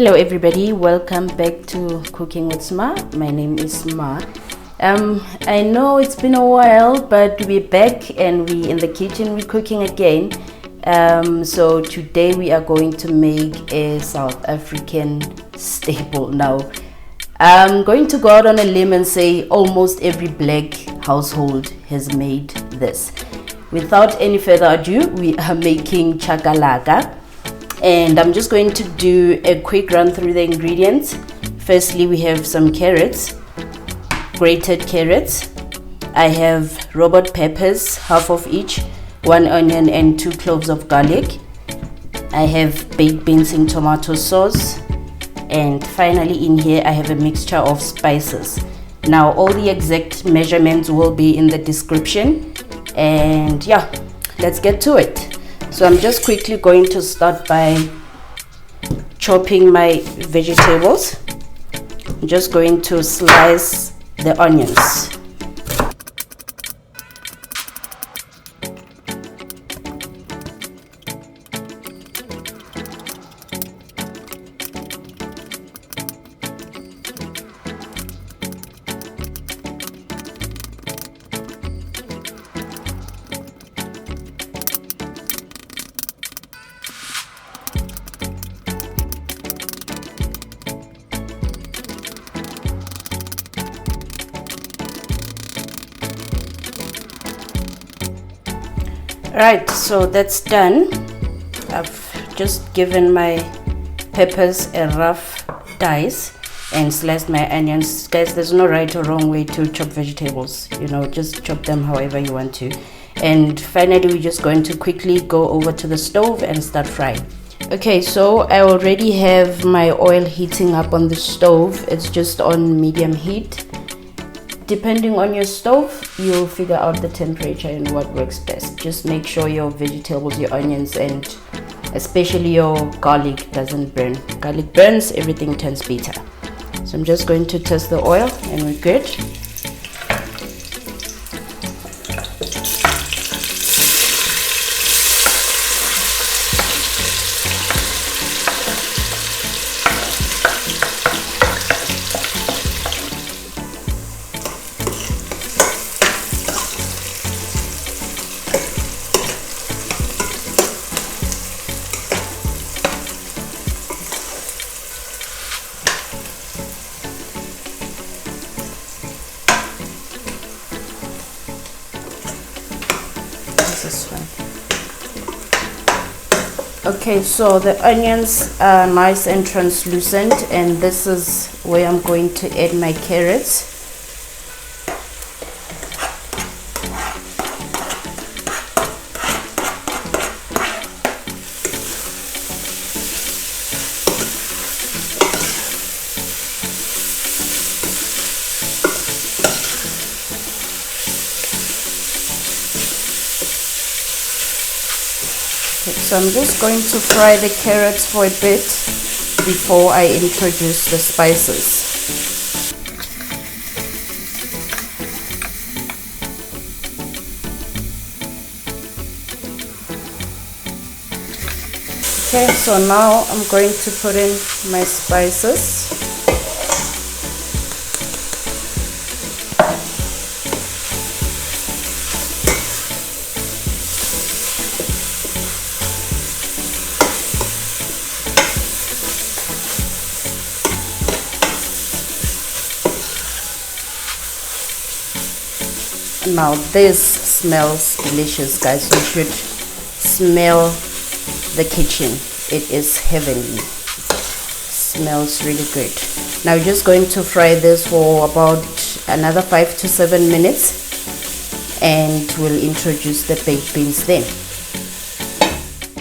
Hello everybody, welcome back to Cooking with Sma. My name is Sma. I know it's been a while, but we're back and we're in the kitchen, we're cooking again. So today we are going to make a South African staple. Now I'm going to go out on a limb and say almost every black household has made this. Without any further ado, we are making chakalaka. And I'm just going to do a quick run through the ingredients. Firstly, we have some carrots, grated carrots. I have robot peppers, half of each, 1 onion and 2 cloves of garlic. I have baked beans in tomato sauce. And finally in here, I have a mixture of spices. Now, all the exact measurements will be in the description. And yeah, let's get to it. So I'm just quickly going to start by chopping my vegetables. I'm just going to slice the onions. Right, so that's done. I've just given my peppers a rough dice and sliced my onions. Guys, there's no right or wrong way to chop vegetables, you know, just chop them however you want to. And finally, we're just going to quickly go over to the stove and start frying. Okay, so I already have my oil heating up on the stove. It's just on medium heat. Depending on your stove, you'll figure out the temperature and what works best. Just make sure your vegetables, your onions, and especially your garlic doesn't burn. Garlic burns, everything turns bitter. So I'm just going to test the oil and we're good. This one. Okay, so the onions are nice and translucent, and this is where I'm going to add my carrots. So I'm just going to fry the carrots for a bit before I introduce the spices. Okay, so now I'm going to put in my spices. Now this smells delicious, guys. You should smell the kitchen. It is heavenly. Smells really good. Now we're just going to fry this for about another 5 to 7 minutes and we'll introduce the baked beans then.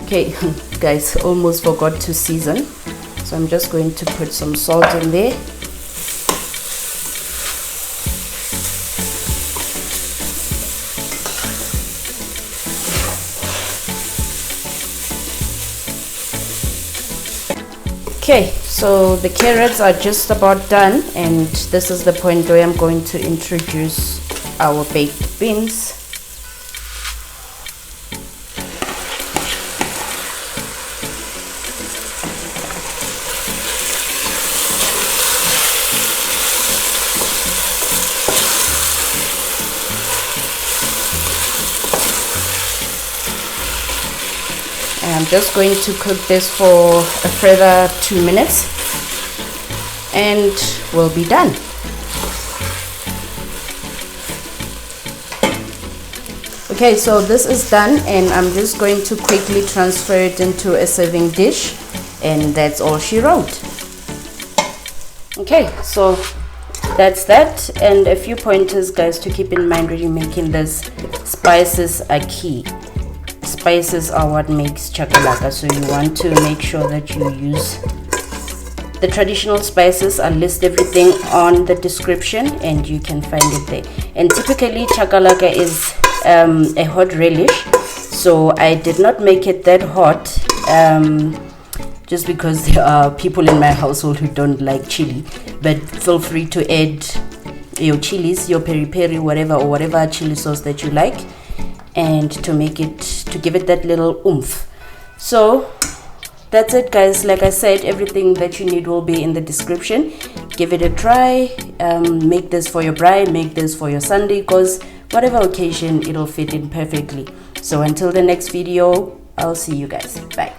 Okay guys, almost forgot to season, so I'm just going to put some salt in there. Okay, so the carrots are just about done, and this is the point where I'm going to introduce our baked beans. just going to cook this for a further 2 minutes and we'll be done. Okay, so this is done and I'm just going to quickly transfer it into a serving dish, and that's all she wrote. Okay, so that's that, and a few pointers, guys, to keep in mind when you're making this. Spices are key. Spices are what makes chakalaka, so you want to make sure that you use the traditional spices. I'll list everything on the description and you can find it there. And typically chakalaka is a hot relish, so I did not make it that hot just because there are people in my household who don't like chili, but feel free to add your chilies, your peri peri, whatever, or whatever chili sauce that you like, and to make it, to give it that little oomph. So that's it, guys. Like I said, everything that you need will be in the description. Give it a try. Make this for your braai, make this for your Sunday, because whatever occasion, it'll fit in perfectly. So until the next video, I'll see you guys. Bye.